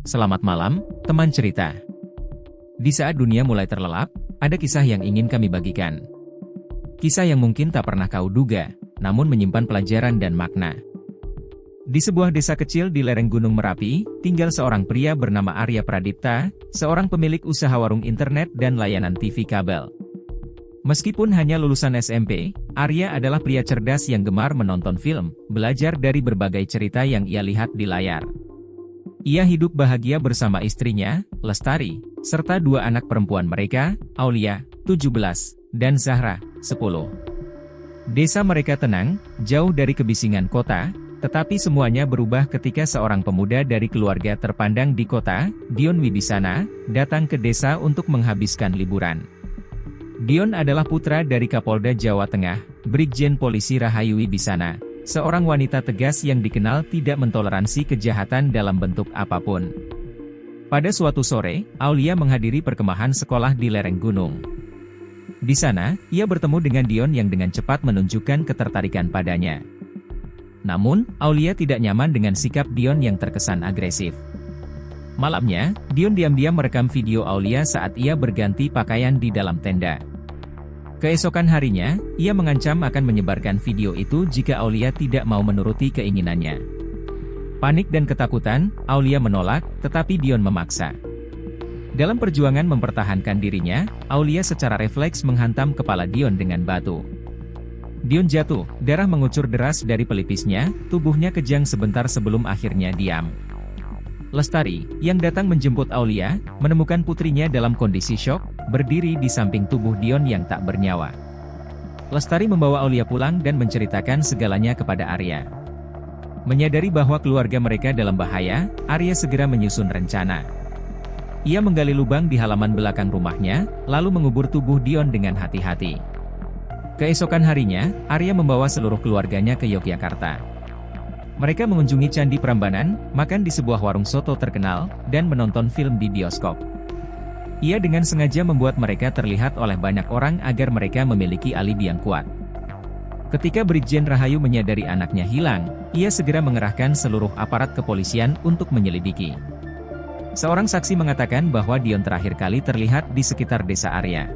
Selamat malam, teman cerita. Di saat dunia mulai terlelap, ada kisah yang ingin kami bagikan. Kisah yang mungkin tak pernah kau duga, namun menyimpan pelajaran dan makna. Di sebuah desa kecil di lereng Gunung Merapi, tinggal seorang pria bernama Arya Pradipta, seorang pemilik usaha warung internet dan layanan TV kabel. Meskipun hanya lulusan SMP, Arya adalah pria cerdas yang gemar menonton film, belajar dari berbagai cerita yang ia lihat di layar. Ia hidup bahagia bersama istrinya, Lestari, serta dua anak perempuan mereka, Aulia, 17, dan Zahra, 10. Desa mereka tenang, jauh dari kebisingan kota, tetapi semuanya berubah ketika seorang pemuda dari keluarga terpandang di kota, Dion Wibisana, datang ke desa untuk menghabiskan liburan. Dion adalah putra dari Kapolda Jawa Tengah, Brigjen Polisi Rahayu Wibisana, seorang wanita tegas yang dikenal tidak mentoleransi kejahatan dalam bentuk apapun. Pada suatu sore, Aulia menghadiri perkemahan sekolah di lereng gunung. Di sana, ia bertemu dengan Dion yang dengan cepat menunjukkan ketertarikan padanya. Namun, Aulia tidak nyaman dengan sikap Dion yang terkesan agresif. Malamnya, Dion diam-diam merekam video Aulia saat ia berganti pakaian di dalam tenda. Keesokan harinya, ia mengancam akan menyebarkan video itu jika Aulia tidak mau menuruti keinginannya. Panik dan ketakutan, Aulia menolak, tetapi Dion memaksa. Dalam perjuangan mempertahankan dirinya, Aulia secara refleks menghantam kepala Dion dengan batu. Dion jatuh, darah mengucur deras dari pelipisnya, tubuhnya kejang sebentar sebelum akhirnya diam. Lestari, yang datang menjemput Aulia, menemukan putrinya dalam kondisi syok, berdiri di samping tubuh Dion yang tak bernyawa. Lestari membawa Aulia pulang dan menceritakan segalanya kepada Arya. Menyadari bahwa keluarga mereka dalam bahaya, Arya segera menyusun rencana. Ia menggali lubang di halaman belakang rumahnya, lalu mengubur tubuh Dion dengan hati-hati. Keesokan harinya, Arya membawa seluruh keluarganya ke Yogyakarta. Mereka mengunjungi Candi Prambanan, makan di sebuah warung soto terkenal, dan menonton film di bioskop. Ia dengan sengaja membuat mereka terlihat oleh banyak orang agar mereka memiliki alibi yang kuat. Ketika Brigjen Rahayu menyadari anaknya hilang, ia segera mengerahkan seluruh aparat kepolisian untuk menyelidiki. Seorang saksi mengatakan bahwa Dion terakhir kali terlihat di sekitar desa Arya.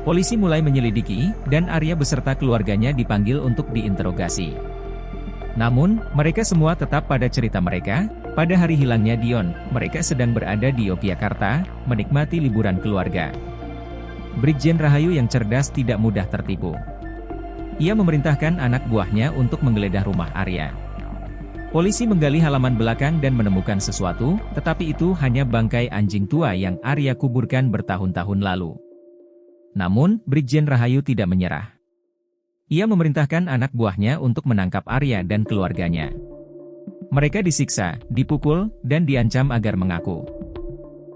Polisi mulai menyelidiki, dan Arya beserta keluarganya dipanggil untuk diinterogasi. Namun, mereka semua tetap pada cerita mereka. Pada hari hilangnya Dion, mereka sedang berada di Yogyakarta, menikmati liburan keluarga. Brigjen Rahayu yang cerdas tidak mudah tertipu. Ia memerintahkan anak buahnya untuk menggeledah rumah Arya. Polisi menggali halaman belakang dan menemukan sesuatu, tetapi itu hanya bangkai anjing tua yang Arya kuburkan bertahun-tahun lalu. Namun, Brigjen Rahayu tidak menyerah. Ia memerintahkan anak buahnya untuk menangkap Arya dan keluarganya. Mereka disiksa, dipukul, dan diancam agar mengaku.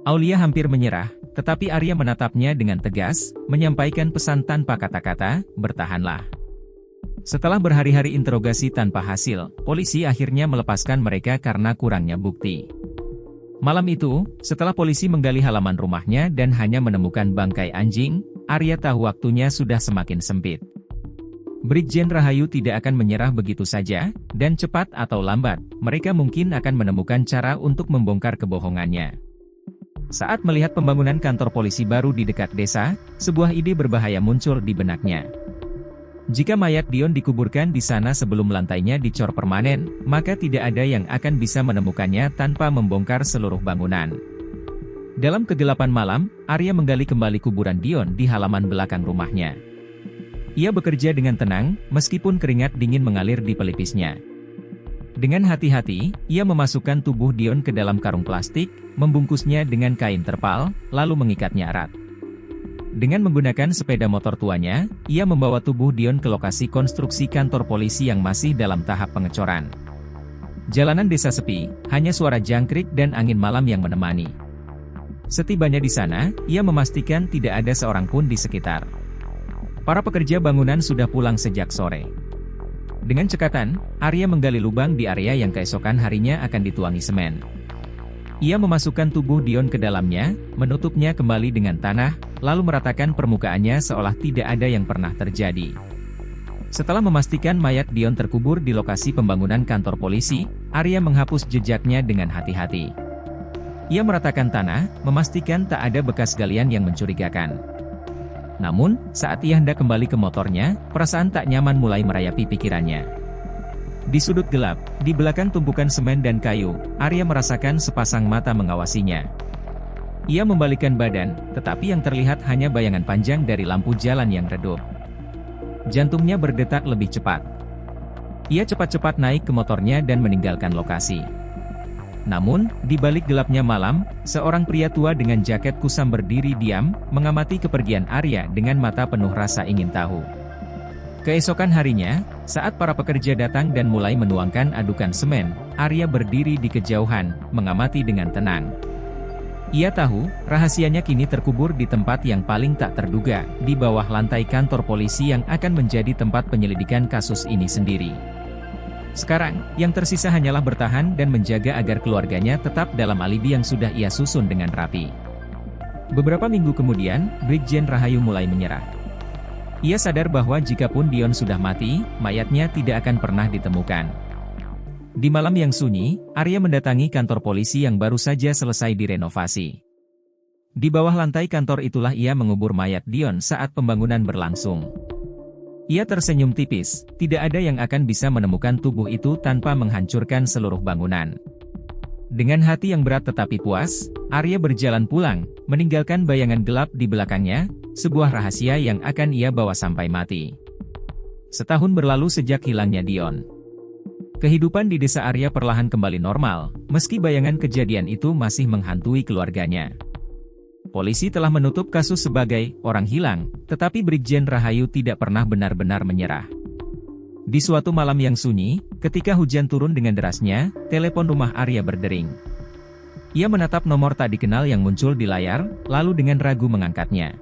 Aulia hampir menyerah, tetapi Arya menatapnya dengan tegas, menyampaikan pesan tanpa kata-kata, "Bertahanlah." Setelah berhari-hari interogasi tanpa hasil, polisi akhirnya melepaskan mereka karena kurangnya bukti. Malam itu, setelah polisi menggali halaman rumahnya dan hanya menemukan bangkai anjing, Arya tahu waktunya sudah semakin sempit. Brigjen Rahayu tidak akan menyerah begitu saja, dan cepat atau lambat, mereka mungkin akan menemukan cara untuk membongkar kebohongannya. Saat melihat pembangunan kantor polisi baru di dekat desa, sebuah ide berbahaya muncul di benaknya. Jika mayat Dion dikuburkan di sana sebelum lantainya dicor permanen, maka tidak ada yang akan bisa menemukannya tanpa membongkar seluruh bangunan. Dalam kegelapan malam, Arya menggali kembali kuburan Dion di halaman belakang rumahnya. Ia bekerja dengan tenang, meskipun keringat dingin mengalir di pelipisnya. Dengan hati-hati, ia memasukkan tubuh Dion ke dalam karung plastik, membungkusnya dengan kain terpal, lalu mengikatnya erat. Dengan menggunakan sepeda motor tuanya, ia membawa tubuh Dion ke lokasi konstruksi kantor polisi yang masih dalam tahap pengecoran. Jalanan desa sepi, hanya suara jangkrik dan angin malam yang menemani. Setibanya di sana, ia memastikan tidak ada seorang pun di sekitar. Para pekerja bangunan sudah pulang sejak sore. Dengan cekatan, Arya menggali lubang di area yang keesokan harinya akan dituangi semen. Ia memasukkan tubuh Dion ke dalamnya, menutupnya kembali dengan tanah, lalu meratakan permukaannya seolah tidak ada yang pernah terjadi. Setelah memastikan mayat Dion terkubur di lokasi pembangunan kantor polisi, Arya menghapus jejaknya dengan hati-hati. Ia meratakan tanah, memastikan tak ada bekas galian yang mencurigakan. Namun, saat ia hendak kembali ke motornya, perasaan tak nyaman mulai merayapi pikirannya. Di sudut gelap, di belakang tumpukan semen dan kayu, Arya merasakan sepasang mata mengawasinya. Ia membalikkan badan, tetapi yang terlihat hanya bayangan panjang dari lampu jalan yang redup. Jantungnya berdetak lebih cepat. Ia cepat-cepat naik ke motornya dan meninggalkan lokasi. Namun, di balik gelapnya malam, seorang pria tua dengan jaket kusam berdiri diam, mengamati kepergian Arya dengan mata penuh rasa ingin tahu. Keesokan harinya, saat para pekerja datang dan mulai menuangkan adukan semen, Arya berdiri di kejauhan, mengamati dengan tenang. Ia tahu, rahasianya kini terkubur di tempat yang paling tak terduga, di bawah lantai kantor polisi yang akan menjadi tempat penyelidikan kasus ini sendiri. Sekarang, yang tersisa hanyalah bertahan dan menjaga agar keluarganya tetap dalam alibi yang sudah ia susun dengan rapi. Beberapa minggu kemudian, Brigjen Rahayu mulai menyerah. Ia sadar bahwa jikapun Dion sudah mati, mayatnya tidak akan pernah ditemukan. Di malam yang sunyi, Arya mendatangi kantor polisi yang baru saja selesai direnovasi. Di bawah lantai kantor itulah ia mengubur mayat Dion saat pembangunan berlangsung. Ia tersenyum tipis, tidak ada yang akan bisa menemukan tubuh itu tanpa menghancurkan seluruh bangunan. Dengan hati yang berat tetapi puas, Arya berjalan pulang, meninggalkan bayangan gelap di belakangnya, sebuah rahasia yang akan ia bawa sampai mati. Setahun berlalu sejak hilangnya Dion. Kehidupan di desa Arya perlahan kembali normal, meski bayangan kejadian itu masih menghantui keluarganya. Polisi telah menutup kasus sebagai orang hilang, tetapi Brigjen Rahayu tidak pernah benar-benar menyerah. Di suatu malam yang sunyi, ketika hujan turun dengan derasnya, telepon rumah Arya berdering. Ia menatap nomor tak dikenal yang muncul di layar, lalu dengan ragu mengangkatnya.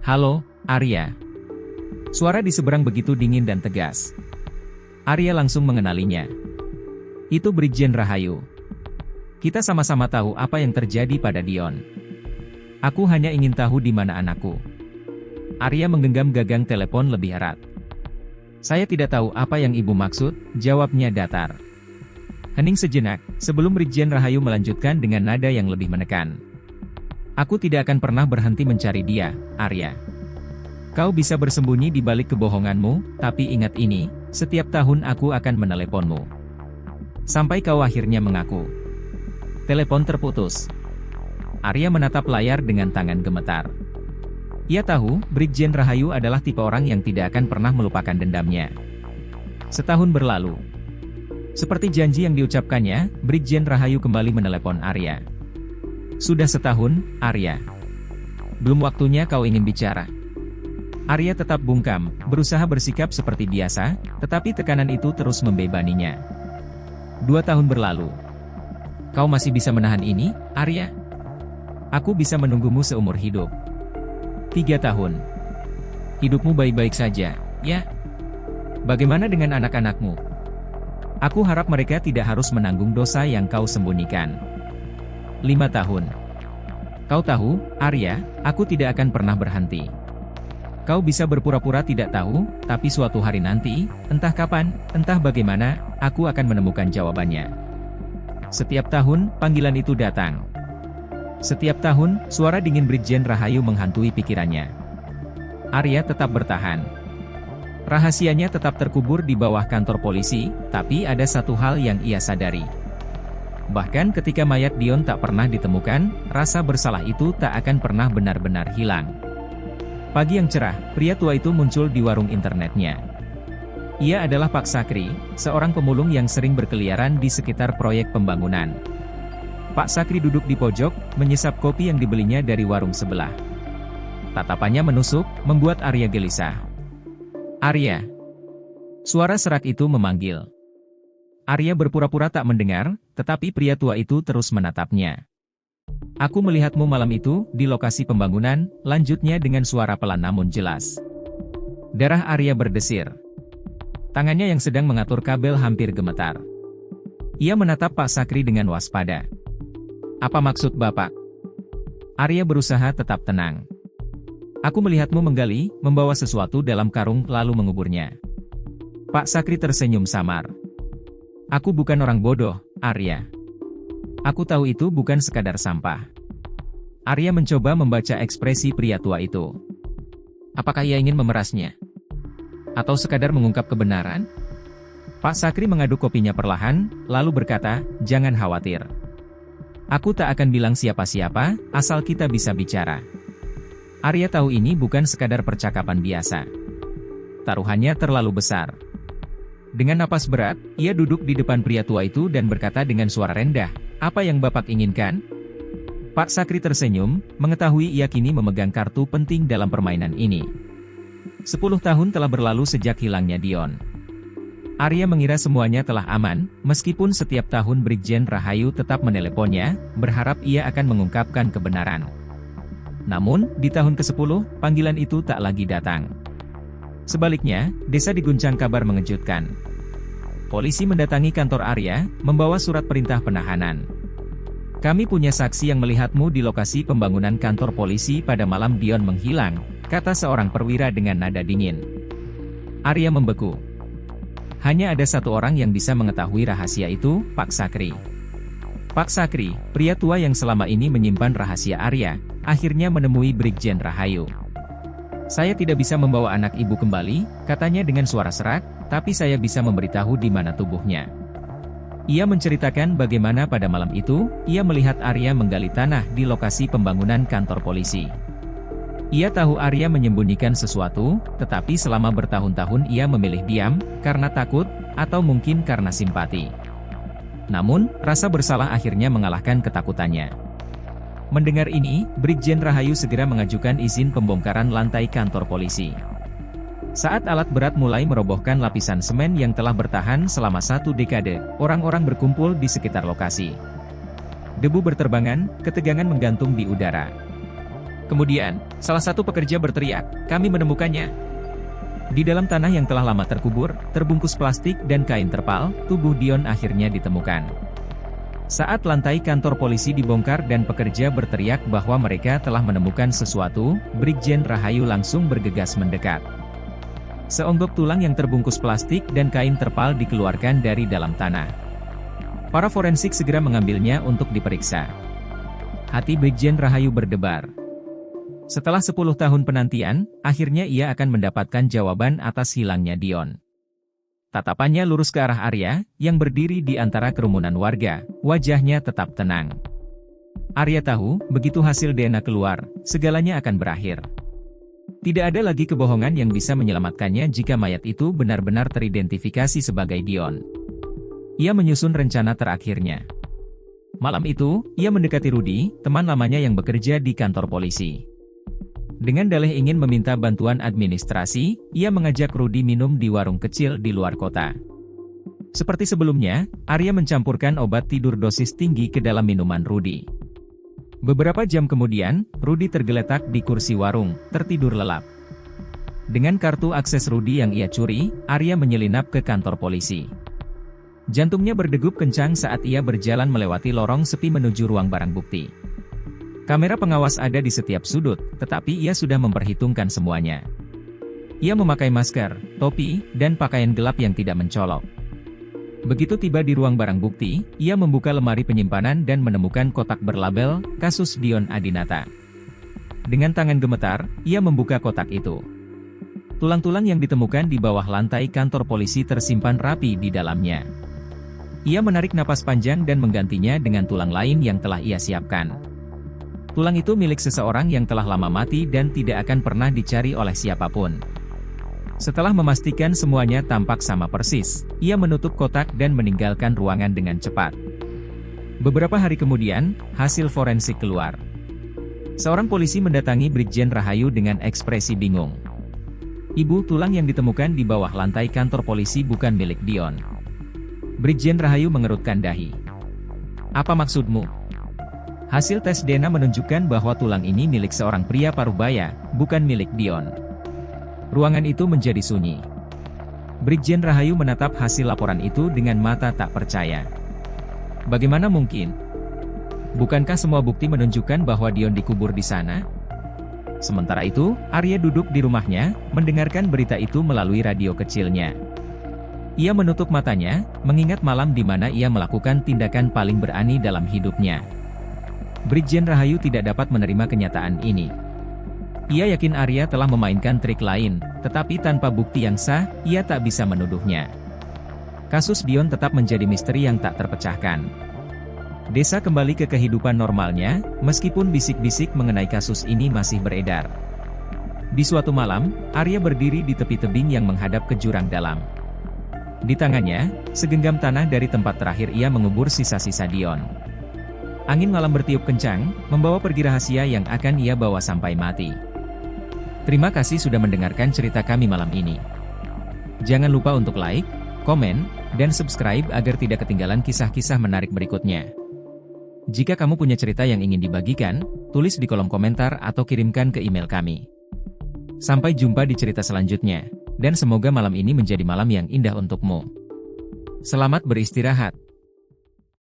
"Halo, Arya." Suara di seberang begitu dingin dan tegas. Arya langsung mengenalinya. "Itu Brigjen Rahayu. Kita sama-sama tahu apa yang terjadi pada Dion. Aku hanya ingin tahu di mana anakku." Arya menggenggam gagang telepon lebih erat. "Saya tidak tahu apa yang ibu maksud," jawabnya datar. Hening sejenak, sebelum Brigjen Rahayu melanjutkan dengan nada yang lebih menekan. "Aku tidak akan pernah berhenti mencari dia, Arya. Kau bisa bersembunyi di balik kebohonganmu, tapi ingat ini, setiap tahun aku akan meneleponmu. Sampai kau akhirnya mengaku." Telepon terputus. Arya menatap layar dengan tangan gemetar. Ia tahu, Brigjen Rahayu adalah tipe orang yang tidak akan pernah melupakan dendamnya. Setahun berlalu. Seperti janji yang diucapkannya, Brigjen Rahayu kembali menelepon Arya. "Sudah setahun, Arya. Belum waktunya kau ingin bicara?" Arya tetap bungkam, berusaha bersikap seperti biasa, tetapi tekanan itu terus membebaninya. 2 tahun berlalu. "Kau masih bisa menahan ini, Arya? Aku bisa menunggumu seumur hidup." 3 tahun. "Hidupmu baik-baik saja, ya? Bagaimana dengan anak-anakmu? Aku harap mereka tidak harus menanggung dosa yang kau sembunyikan." 5 tahun. "Kau tahu, Arya, aku tidak akan pernah berhenti. Kau bisa berpura-pura tidak tahu, tapi suatu hari nanti, entah kapan, entah bagaimana, aku akan menemukan jawabannya." Setiap tahun, panggilan itu datang. Setiap tahun, suara dingin Brigjen Rahayu menghantui pikirannya. Arya tetap bertahan. Rahasianya tetap terkubur di bawah kantor polisi, tapi ada satu hal yang ia sadari. Bahkan ketika mayat Dion tak pernah ditemukan, rasa bersalah itu tak akan pernah benar-benar hilang. Pagi yang cerah, pria tua itu muncul di warung internetnya. Ia adalah Pak Sakri, seorang pemulung yang sering berkeliaran di sekitar proyek pembangunan. Pak Sakri duduk di pojok, menyesap kopi yang dibelinya dari warung sebelah. Tatapannya menusuk, membuat Arya gelisah. "Arya." Suara serak itu memanggil. Arya berpura-pura tak mendengar, tetapi pria tua itu terus menatapnya. "Aku melihatmu malam itu, di lokasi pembangunan," lanjutnya dengan suara pelan namun jelas. Darah Arya berdesir. Tangannya yang sedang mengatur kabel hampir gemetar. Ia menatap Pak Sakri dengan waspada. "Apa maksud Bapak?" Arya berusaha tetap tenang. "Aku melihatmu menggali, membawa sesuatu dalam karung lalu menguburnya." Pak Sakri tersenyum samar. "Aku bukan orang bodoh, Arya. Aku tahu itu bukan sekadar sampah. Arya mencoba membaca ekspresi pria tua itu. Apakah ia ingin memerasnya? Atau sekadar mengungkap kebenaran? Pak Sakri mengaduk kopinya perlahan, lalu berkata, "Jangan khawatir. Aku tak akan bilang siapa-siapa, asal kita bisa bicara." Arya tahu ini bukan sekadar percakapan biasa. Taruhannya terlalu besar. Dengan napas berat, ia duduk di depan pria tua itu dan berkata dengan suara rendah, "Apa yang Bapak inginkan?" Pak Sakri tersenyum, mengetahui ia kini memegang kartu penting dalam permainan ini. 10 tahun telah berlalu sejak hilangnya Dion. Arya mengira semuanya telah aman, meskipun setiap tahun Brigjen Rahayu tetap meneleponnya, berharap ia akan mengungkapkan kebenaran. Namun, di tahun ke-10, panggilan itu tak lagi datang. Sebaliknya, desa diguncang kabar mengejutkan. Polisi mendatangi kantor Arya, membawa surat perintah penahanan. "Kami punya saksi yang melihatmu di lokasi pembangunan kantor polisi pada malam Dion menghilang," kata seorang perwira dengan nada dingin. Arya membeku. Hanya ada satu orang yang bisa mengetahui rahasia itu, Pak Sakri. Pak Sakri, pria tua yang selama ini menyimpan rahasia Arya, akhirnya menemui Brigjen Rahayu. "Saya tidak bisa membawa anak ibu kembali," katanya dengan suara serak, "tapi saya bisa memberitahu di mana tubuhnya." Ia menceritakan bagaimana pada malam itu, ia melihat Arya menggali tanah di lokasi pembangunan kantor polisi. Ia tahu Arya menyembunyikan sesuatu, tetapi selama bertahun-tahun ia memilih diam, karena takut, atau mungkin karena simpati. Namun, rasa bersalah akhirnya mengalahkan ketakutannya. Mendengar ini, Brigjen Rahayu segera mengajukan izin pembongkaran lantai kantor polisi. Saat alat berat mulai merobohkan lapisan semen yang telah bertahan selama 1 dekade, orang-orang berkumpul di sekitar lokasi. Debu berterbangan, ketegangan menggantung di udara. Kemudian, salah satu pekerja berteriak, "Kami menemukannya!" Di dalam tanah yang telah lama terkubur, terbungkus plastik dan kain terpal, tubuh Dion akhirnya ditemukan. Saat lantai kantor polisi dibongkar dan pekerja berteriak bahwa mereka telah menemukan sesuatu, Brigjen Rahayu langsung bergegas mendekat. Seonggok tulang yang terbungkus plastik dan kain terpal dikeluarkan dari dalam tanah. Para forensik segera mengambilnya untuk diperiksa. Hati Brigjen Rahayu berdebar. Setelah 10 tahun penantian, akhirnya ia akan mendapatkan jawaban atas hilangnya Dion. Tatapannya lurus ke arah Arya, yang berdiri di antara kerumunan warga, wajahnya tetap tenang. Arya tahu, begitu hasil DNA keluar, segalanya akan berakhir. Tidak ada lagi kebohongan yang bisa menyelamatkannya jika mayat itu benar-benar teridentifikasi sebagai Dion. Ia menyusun rencana terakhirnya. Malam itu, ia mendekati Rudy, teman lamanya yang bekerja di kantor polisi. Dengan dalih ingin meminta bantuan administrasi, ia mengajak Rudy minum di warung kecil di luar kota. Seperti sebelumnya, Arya mencampurkan obat tidur dosis tinggi ke dalam minuman Rudy. Beberapa jam kemudian, Rudy tergeletak di kursi warung, tertidur lelap. Dengan kartu akses Rudy yang ia curi, Arya menyelinap ke kantor polisi. Jantungnya berdegup kencang saat ia berjalan melewati lorong sepi menuju ruang barang bukti. Kamera pengawas ada di setiap sudut, tetapi ia sudah memperhitungkan semuanya. Ia memakai masker, topi, dan pakaian gelap yang tidak mencolok. Begitu tiba di ruang barang bukti, ia membuka lemari penyimpanan dan menemukan kotak berlabel, "Kasus Dion Adinata." Dengan tangan gemetar, ia membuka kotak itu. Tulang-tulang yang ditemukan di bawah lantai kantor polisi tersimpan rapi di dalamnya. Ia menarik napas panjang dan menggantinya dengan tulang lain yang telah ia siapkan. Tulang itu milik seseorang yang telah lama mati dan tidak akan pernah dicari oleh siapapun. Setelah memastikan semuanya tampak sama persis, ia menutup kotak dan meninggalkan ruangan dengan cepat. Beberapa hari kemudian, hasil forensik keluar. Seorang polisi mendatangi Brigjen Rahayu dengan ekspresi bingung. "Ibu, tulang yang ditemukan di bawah lantai kantor polisi bukan milik Dion." Brigjen Rahayu mengerutkan dahi. "Apa maksudmu?" Hasil tes DNA menunjukkan bahwa tulang ini milik seorang pria parubaya, bukan milik Dion. Ruangan itu menjadi sunyi. Brigjen Rahayu menatap hasil laporan itu dengan mata tak percaya. Bagaimana mungkin? Bukankah semua bukti menunjukkan bahwa Dion dikubur di sana? Sementara itu, Arya duduk di rumahnya, mendengarkan berita itu melalui radio kecilnya. Ia menutup matanya, mengingat malam di mana ia melakukan tindakan paling berani dalam hidupnya. Brigjen Rahayu tidak dapat menerima kenyataan ini. Ia yakin Arya telah memainkan trik lain, tetapi tanpa bukti yang sah, ia tak bisa menuduhnya. Kasus Dion tetap menjadi misteri yang tak terpecahkan. Desa kembali ke kehidupan normalnya, meskipun bisik-bisik mengenai kasus ini masih beredar. Di suatu malam, Arya berdiri di tepi tebing yang menghadap ke jurang dalam. Di tangannya, segenggam tanah dari tempat terakhir ia mengubur sisa-sisa Dion. Angin malam bertiup kencang, membawa pergi rahasia yang akan ia bawa sampai mati. Terima kasih sudah mendengarkan cerita kami malam ini. Jangan lupa untuk like, komen, dan subscribe agar tidak ketinggalan kisah-kisah menarik berikutnya. Jika kamu punya cerita yang ingin dibagikan, tulis di kolom komentar atau kirimkan ke email kami. Sampai jumpa di cerita selanjutnya. Dan semoga malam ini menjadi malam yang indah untukmu. Selamat beristirahat.